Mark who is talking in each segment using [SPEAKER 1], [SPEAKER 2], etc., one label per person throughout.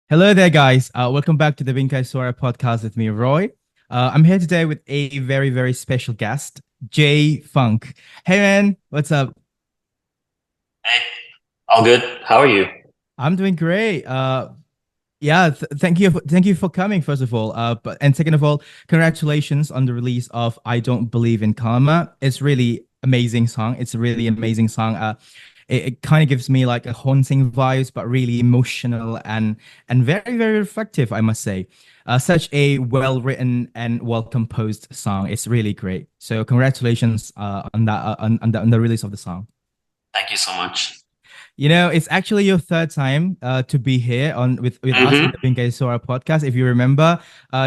[SPEAKER 1] Hello there, guys. Welcome back to the Bingkai podcast with me, Roy. I'm here today with a very, very special guest, Jay Funk. Hey, man, what's up?
[SPEAKER 2] Hey, all good. How are you?
[SPEAKER 1] I'm doing great. Yeah, thank you for coming. First of all, but and second of all, congratulations on the release of "I Don't Believe in Karma." It's really amazing song. It's a really amazing song. It kind of gives me like a haunting vibes, but really emotional and very very reflective, I must say. Such a well written and well composed song. It's really great. So congratulations on that on the release of the song.
[SPEAKER 2] Thank you so much.
[SPEAKER 1] It's actually your third time to be here on with us in
[SPEAKER 2] Mm-hmm.
[SPEAKER 1] the Bingkai Sora podcast. If you remember,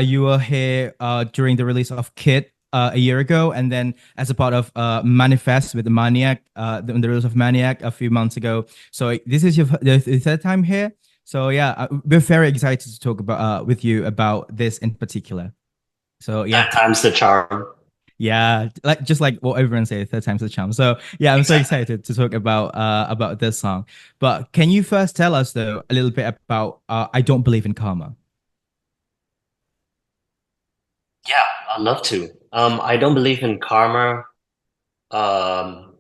[SPEAKER 1] you were here during the release of Kid a year ago, and then as a part of Manifest with the Maniac, the release of Maniac a few months ago. So this is the third time here. So yeah, we're very excited to talk about with you about this in particular. So yeah.
[SPEAKER 2] Third time's the charm.
[SPEAKER 1] Yeah, like just like what everyone says, third time's the charm. So yeah, I'm so
[SPEAKER 2] Exactly.
[SPEAKER 1] excited to talk about this song. But can you first tell us though a little bit about "I Don't Believe in Karma"?
[SPEAKER 2] Yeah, I'd love to. I don't believe in karma,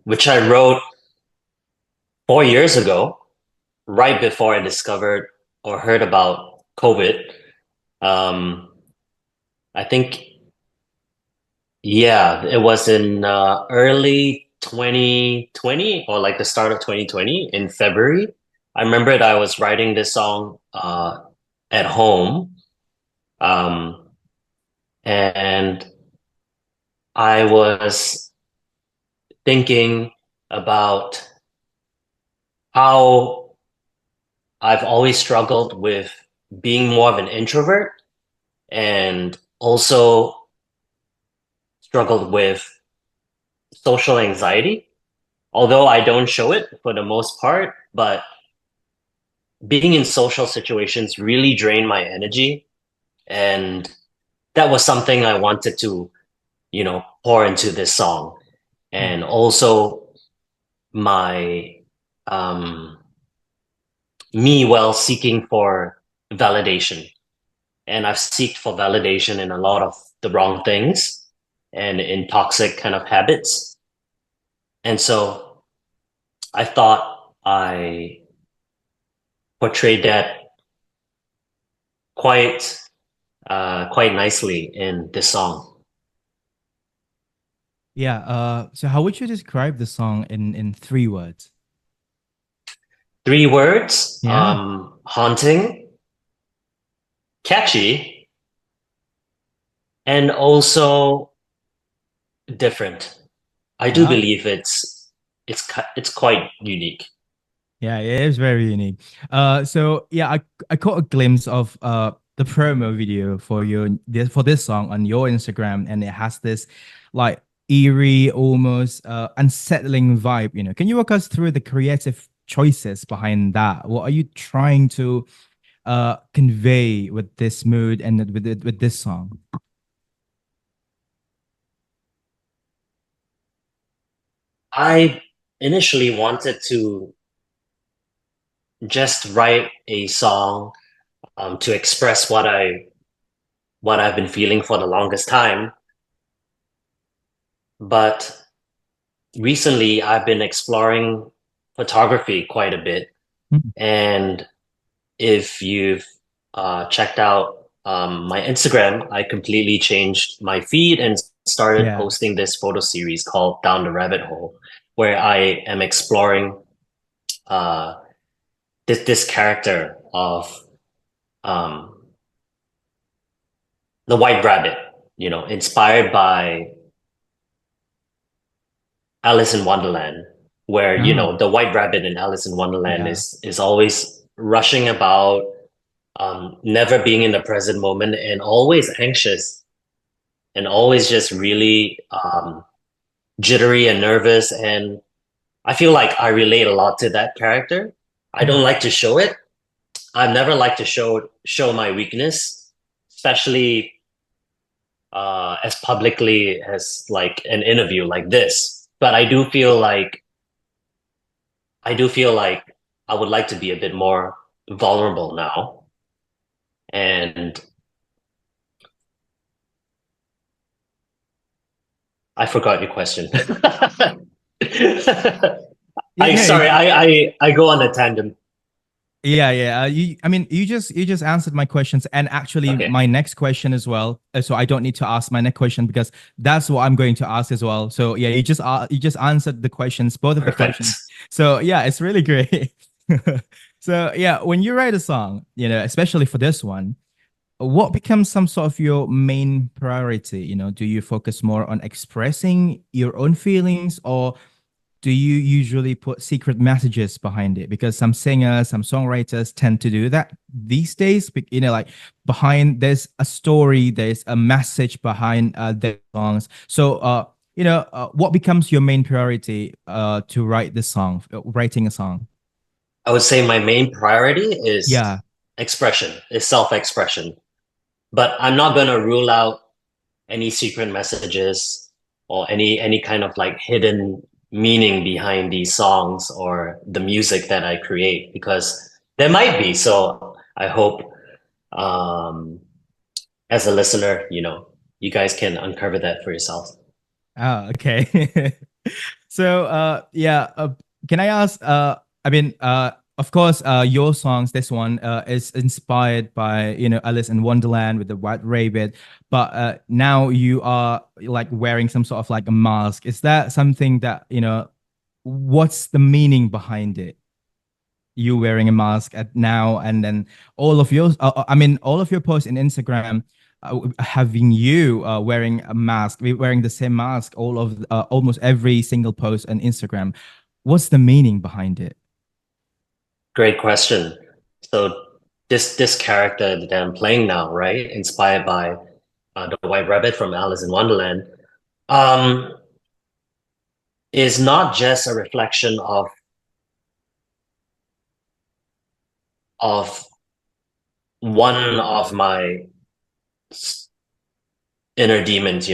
[SPEAKER 2] which I wrote 4 years ago, right before I discovered or heard about COVID. Um, I think, yeah, it was in early 2020 or like the start of 2020 in February. I remember that I was writing this song at home. Um, and I was thinking about how I've always struggled with being more of an introvert and also struggled with social anxiety. Although I don't show it for the most part, but being in social situations really drained my energy. And that was something I wanted to, pour into this song. And also my um me while seeking for validation. And I've seeked for validation in a lot of the wrong things and in toxic kind of habits. And so I thought I portrayed that quite quite nicely in this song.
[SPEAKER 1] Yeah. So how would you describe the song in 3 words?
[SPEAKER 2] 3 words,
[SPEAKER 1] Yeah.
[SPEAKER 2] haunting, catchy, and also different. I do
[SPEAKER 1] Wow.
[SPEAKER 2] believe it's quite unique.
[SPEAKER 1] Yeah, it is very unique. So yeah, I caught a glimpse of the promo video for this song on your Instagram, and it has this like eerie, almost unsettling vibe. Can you walk us through the creative choices behind that? What are you trying to convey with this mood and with this song?
[SPEAKER 2] I initially wanted to just write a song to express what I've been feeling for the longest time, but recently I've been exploring photography quite a bit.
[SPEAKER 1] Hmm.
[SPEAKER 2] And if you've checked out my Instagram, I completely changed my feed and started
[SPEAKER 1] Yeah.
[SPEAKER 2] posting this photo series called Down the Rabbit Hole, where I am exploring uh, this character of um, the White Rabbit, inspired by Alice in Wonderland, where,
[SPEAKER 1] Oh,
[SPEAKER 2] the White Rabbit in Alice in Wonderland
[SPEAKER 1] yeah.
[SPEAKER 2] is always rushing about, never being in the present moment and always anxious and always just really jittery and nervous. And I feel like I relate a lot to that character. I don't like to show it. I've never liked to show my weakness, especially as publicly as like an interview like this. But I do feel like I would like to be a bit more vulnerable now. And I forgot your question.
[SPEAKER 1] Yeah, no,
[SPEAKER 2] Sorry, I go on a tangent.
[SPEAKER 1] yeah. I mean, you just answered my questions, and actually
[SPEAKER 2] Okay,
[SPEAKER 1] my next question as well. So I don't need to ask my next question because that's what I'm going to ask as well. So yeah, you just answered the questions, both of the
[SPEAKER 2] perfect.
[SPEAKER 1] questions. So yeah, it's really great. So yeah, when you write a song, especially for this one, what becomes some sort of your main priority? Do you focus more on expressing your own feelings, or do you usually put secret messages behind it? Because some singers, some songwriters tend to do that these days. Like behind there's a story, there's a message behind their songs. So, what becomes your main priority to write the song, writing a song?
[SPEAKER 2] I would say my main priority is
[SPEAKER 1] Yeah.
[SPEAKER 2] expression, is self-expression. But I'm not gonna rule out any secret messages or any kind of like hidden meaning behind these songs or the music that I create because there might be. So I hope um, as a listener, you guys can uncover that for yourself.
[SPEAKER 1] Oh, okay. So, yeah, can I ask, I mean, of course, your songs, this one, is inspired by, Alice in Wonderland with the White Rabbit, but now you are like wearing some sort of like a mask. Is that something that, what's the meaning behind it? You wearing a mask at now, and then all of your I mean all of your posts in Instagram having you wearing a mask, wearing the same mask, all of almost every single post on Instagram. What's the meaning behind it?
[SPEAKER 2] Great question. So this character that I'm playing now, right, inspired by the White Rabbit from Alice in Wonderland, um, is not just a reflection of one of my inner demons,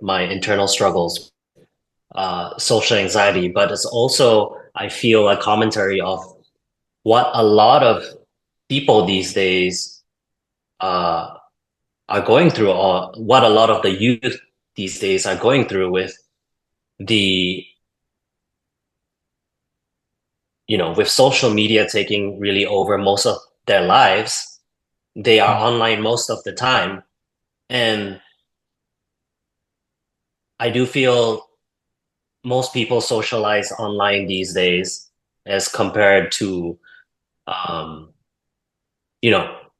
[SPEAKER 2] my internal struggles, social anxiety, but it's also, I feel, a commentary of what a lot of people these days uh, are going through, or what a lot of the youth these days are going through with the, with social media taking really over most of their lives. They are
[SPEAKER 1] Mm.
[SPEAKER 2] online most of the time. And I do feel most people socialize online these days as compared to um,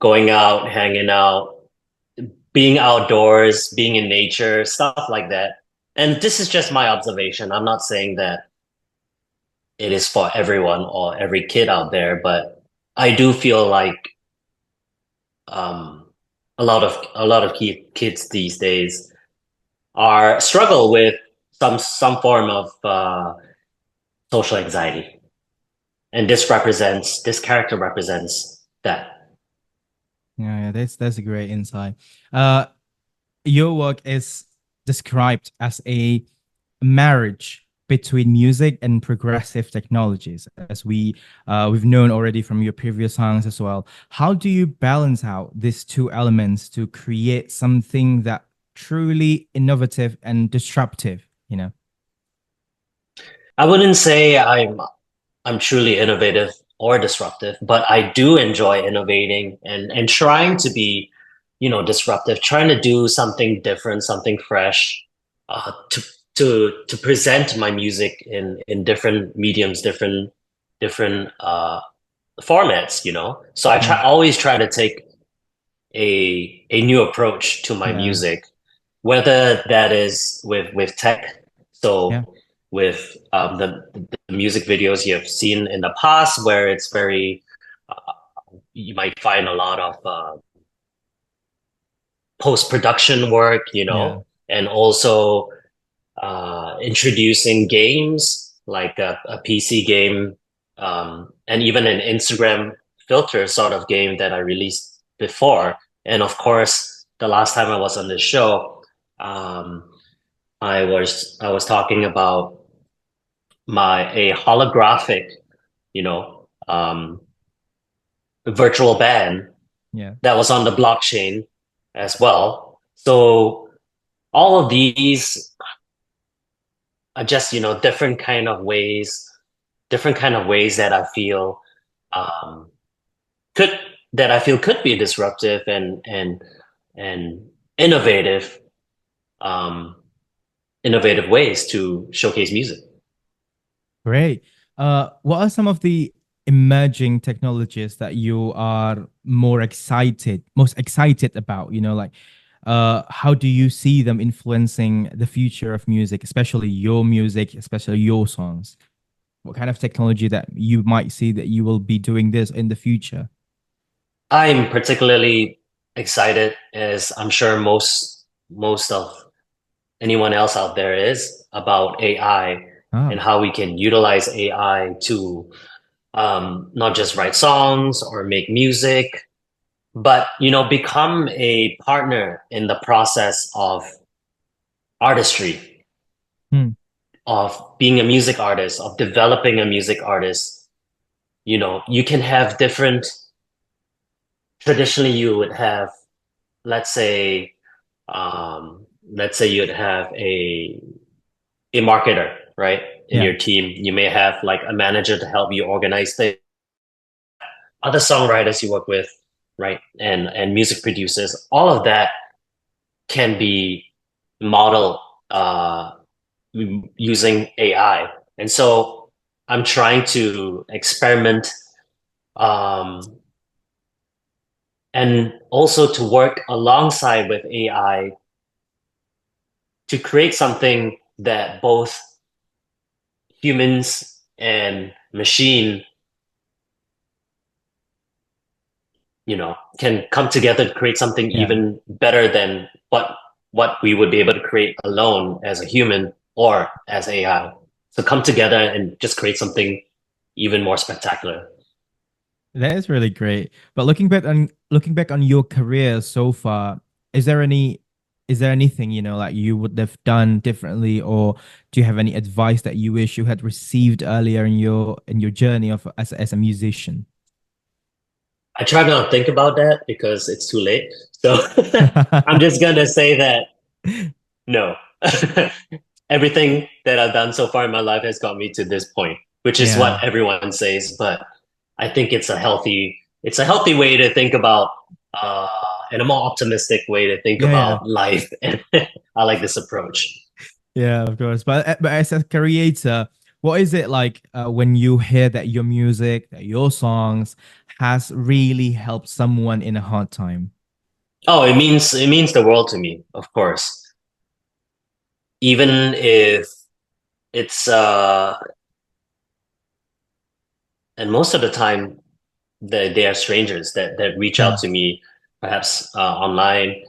[SPEAKER 2] going out, hanging out, being outdoors, being in nature, stuff like that. And this is just my observation. I'm not saying that it is for everyone or every kid out there, but I do feel like um, a lot of kids these days are struggle with some form of social anxiety, and this character represents that.
[SPEAKER 1] Yeah, that's a great insight. Uh, your work is described as a marriage between music and progressive technologies, as we've known already from your previous songs as well. How do you balance out these two elements to create something that truly innovative and disruptive?
[SPEAKER 2] I wouldn't say I'm truly innovative or disruptive, but I do enjoy innovating and trying to be, disruptive, trying to do something different, something fresh, to present my music in different mediums, different formats, So I
[SPEAKER 1] Yeah,
[SPEAKER 2] always try to take a new approach to my
[SPEAKER 1] yeah,
[SPEAKER 2] music, whether that is with tech.
[SPEAKER 1] yeah,
[SPEAKER 2] So with the music videos you have seen in the past, where it's very, you might find a lot of post-production work,
[SPEAKER 1] yeah,
[SPEAKER 2] and also introducing games like a PC game, and even an Instagram filter sort of game that I released before. And of course, the last time I was on the show, um, I was talking about a holographic, you know, um, virtual band
[SPEAKER 1] Yeah.
[SPEAKER 2] that was on the blockchain as well. So all of these are just, different kind of ways that um, could I feel could be disruptive and innovative, um, innovative ways to showcase music.
[SPEAKER 1] Great. What are some of the emerging technologies that you are most excited about? Like, how do you see them influencing the future of music, especially your music, especially your songs? What kind of technology that you might see that you will be doing this in the future?
[SPEAKER 2] I'm particularly excited, as I'm sure most of anyone else out there is, about AI and
[SPEAKER 1] Ah,
[SPEAKER 2] how we can utilize AI to not just write songs or make music, but become a partner in the process of artistry,
[SPEAKER 1] hmm,
[SPEAKER 2] of being a music artist, of developing a music artist. You can have different, traditionally you would have, let's say, you'd have a marketer, right? In
[SPEAKER 1] yeah,
[SPEAKER 2] your team, you may have like a manager to help you organize things, other songwriters you work with, right? And music producers, all of that can be modeled using AI. And so I'm trying to experiment, um, and also to work alongside with AI to create something that both humans and machine, can come together to create something
[SPEAKER 1] yeah.
[SPEAKER 2] even better than what we would be able to create alone as a human or as AI. So come together and just create something even more spectacular.
[SPEAKER 1] That is really great. But looking back on your career so far, is there any is there anything, like you would have done differently, or do you have any advice that you wish you had received earlier in your journey of as a musician?
[SPEAKER 2] I try not to think about that because it's too late. So I'm just gonna say that no. Everything that I've done so far in my life has got me to this point, which is
[SPEAKER 1] Yeah.
[SPEAKER 2] what everyone says, but I think it's a healthy way to think about, uh and a more optimistic way to think
[SPEAKER 1] Yeah, yeah.
[SPEAKER 2] about life. And I like this approach.
[SPEAKER 1] Yeah, of course. But as a creator, what is it like when you hear that your music, that your songs has really helped someone in a hard time?
[SPEAKER 2] Oh, it means the world to me, of course. Even if it's and most of the time they are strangers that reach out
[SPEAKER 1] Hmm.
[SPEAKER 2] to me, perhaps online,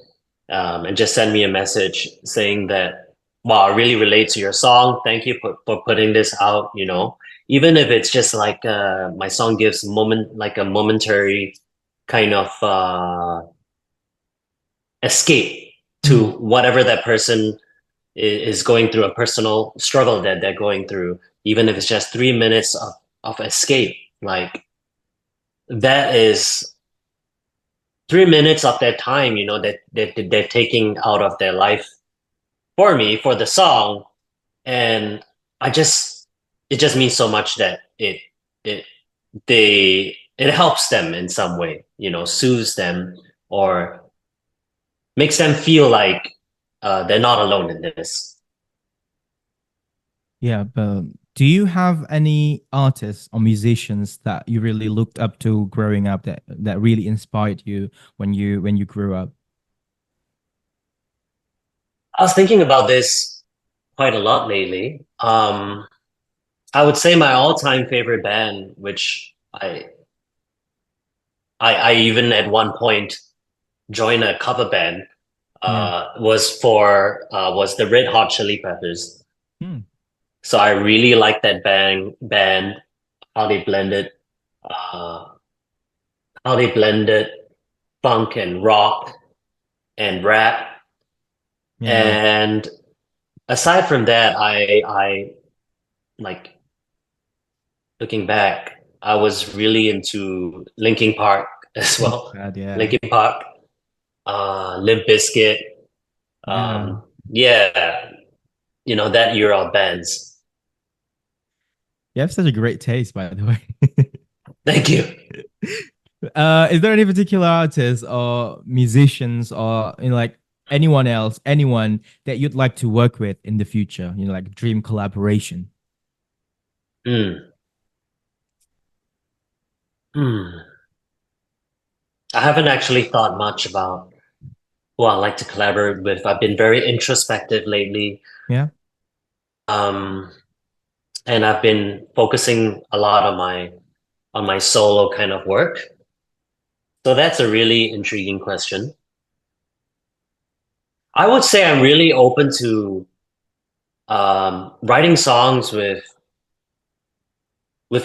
[SPEAKER 2] and just send me a message saying that, wow, I really relate to your song. Thank you for putting this out. Even if it's just like, my song gives like a momentary kind of escape to
[SPEAKER 1] Hmm.
[SPEAKER 2] whatever that person is going through, a personal struggle that they're going through, even if it's just 3 minutes of escape. Like, that is 3 minutes of their time, that they're taking out of their life for me, for the song. And I just it just means so much that it it helps them in some way, soothes them, or makes them feel like, they're not alone in this.
[SPEAKER 1] Yeah, but do you have any artists or musicians that you really looked up to growing up that really inspired you when you grew up?
[SPEAKER 2] I was thinking about this quite a lot lately. I would say my all-time favorite band, which I even at one point joined a cover band,
[SPEAKER 1] Yeah.
[SPEAKER 2] was the Red Hot Chili Peppers.
[SPEAKER 1] Hmm.
[SPEAKER 2] So I really like that band, how they blended uh how they blended funk and rock and rap.
[SPEAKER 1] Yeah.
[SPEAKER 2] And aside from that, I like, looking back, I was really into Linkin Park. as
[SPEAKER 1] Oh
[SPEAKER 2] well.
[SPEAKER 1] my God, yeah.
[SPEAKER 2] Linkin Park, Limp Bizkit.
[SPEAKER 1] Yeah.
[SPEAKER 2] Yeah, you know, that era of bands.
[SPEAKER 1] You have such a great taste, by the way.
[SPEAKER 2] Thank you.
[SPEAKER 1] Is there any particular artists or musicians or like anyone else, anyone that you'd like to work with in the future? Like dream collaboration.
[SPEAKER 2] Mm. Hmm. I haven't actually thought much about who I like to collaborate with. I've been very introspective lately.
[SPEAKER 1] Yeah.
[SPEAKER 2] Um, and I've been focusing a lot on my solo kind of work. So that's a really intriguing question. I would say I'm really open to writing songs with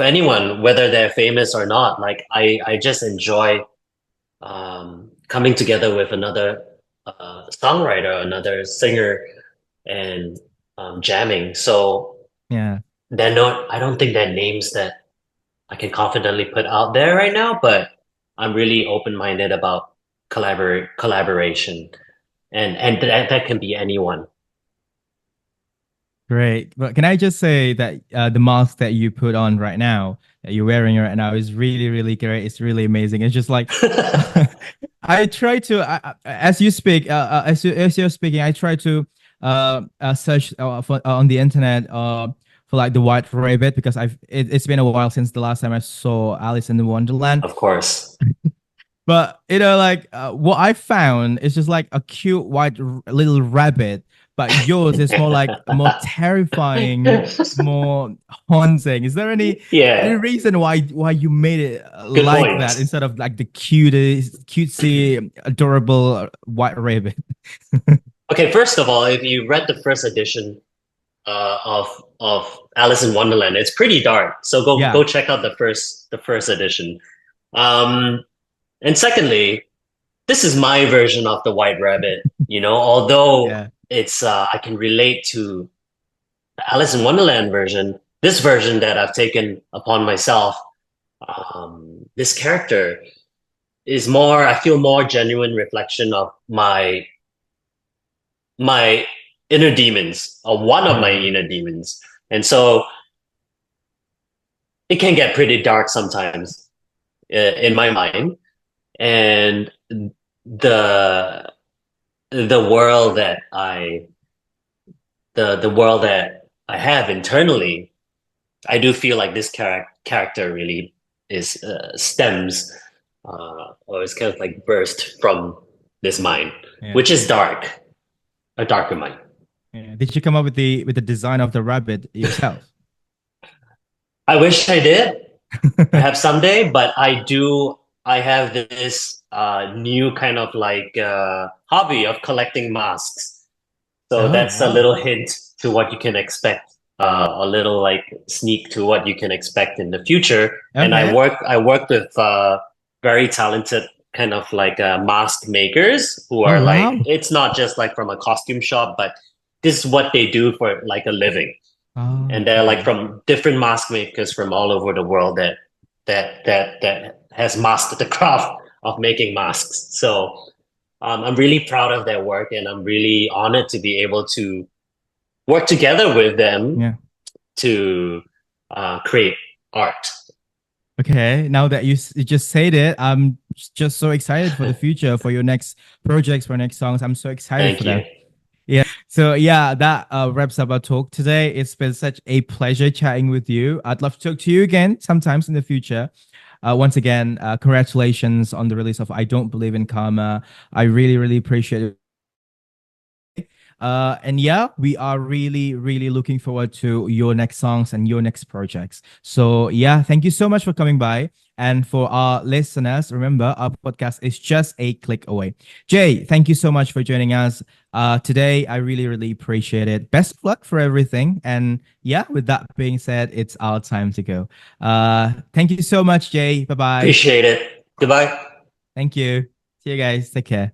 [SPEAKER 2] anyone, whether they're famous or not. Like I just enjoy coming together with another songwriter, another singer, and jamming. So
[SPEAKER 1] Yeah.
[SPEAKER 2] they're not. I don't think they're names that I can confidently put out there right now, but I'm really open-minded about collaboration, and that can be anyone.
[SPEAKER 1] Great. But can I just say that the mask that you put on right now, that you're wearing right now, is really, really great. It's really amazing. It's just like I try to, as you speak, as you're speaking, I try to search on the internet for like the White Rabbit because it's been a while since the last time I saw Alice in the Wonderland.
[SPEAKER 2] Of course.
[SPEAKER 1] But like what I found is just like a cute white little rabbit, but yours is more like more terrifying, more haunting. Is there any
[SPEAKER 2] Yeah,
[SPEAKER 1] reason why you made it
[SPEAKER 2] good
[SPEAKER 1] like
[SPEAKER 2] point.
[SPEAKER 1] that instead of like the cutest, cutesy, adorable white rabbit?
[SPEAKER 2] Okay, first of all, if you read the first edition of Alice in Wonderland, it's pretty dark. So
[SPEAKER 1] Yeah,
[SPEAKER 2] go check out the first edition. Um, and secondly, this is my version of the White Rabbit. You know, although
[SPEAKER 1] yeah.
[SPEAKER 2] it's I can relate to the Alice in Wonderland version. This version that I've taken upon myself, this character is more. I feel more genuine reflection of my inner demons, or one of my
[SPEAKER 1] Mm.
[SPEAKER 2] inner demons. And so it can get pretty dark sometimes in my mind. And the the world that I the world that I have internally, I do feel like this character really is stems or is kind of like burst from this mind,
[SPEAKER 1] Yeah.
[SPEAKER 2] which is dark, a darker mind.
[SPEAKER 1] Yeah. Did you come up with the design of the rabbit yourself?
[SPEAKER 2] I wish I did, perhaps someday, but I have this new kind of like hobby of collecting masks. So
[SPEAKER 1] Oh,
[SPEAKER 2] that's a
[SPEAKER 1] wow.
[SPEAKER 2] little hint to what you can expect, a little like sneak to what you can expect in the future. And
[SPEAKER 1] Okay.
[SPEAKER 2] I work with very talented kind of like mask makers who
[SPEAKER 1] Oh,
[SPEAKER 2] are like,
[SPEAKER 1] wow.
[SPEAKER 2] it's not just like from a costume shop, but this is what they do for like a living.
[SPEAKER 1] Oh,
[SPEAKER 2] And they're like
[SPEAKER 1] okay.
[SPEAKER 2] from different mask makers from all over the world that has mastered the craft of making masks. So I'm really proud of their work, and I'm really honored to be able to work together with them
[SPEAKER 1] Yeah.
[SPEAKER 2] to create art.
[SPEAKER 1] Okay, now that you just said it, I'm just so excited for the future, for your next projects, for next songs. I'm so excited for
[SPEAKER 2] Thank
[SPEAKER 1] that.
[SPEAKER 2] you.
[SPEAKER 1] Yeah. So yeah, that wraps up our talk today. It's been such a pleasure chatting with you. I'd love to talk to you again sometimes in the future. Once again, congratulations on the release of I Don't Believe in Karma. I really, really appreciate it. And yeah, we are really, really looking forward to your next songs and your next projects. So yeah, thank you so much for coming by. And for our listeners, remember our podcast is just a click away. Jay, thank you so much for joining us today. I really, really appreciate it. Best of luck for everything. And yeah, with that being said, it's our time to go. Thank you so much, Jay. Bye bye.
[SPEAKER 2] Appreciate it. Goodbye.
[SPEAKER 1] Thank you. See you guys. Take care.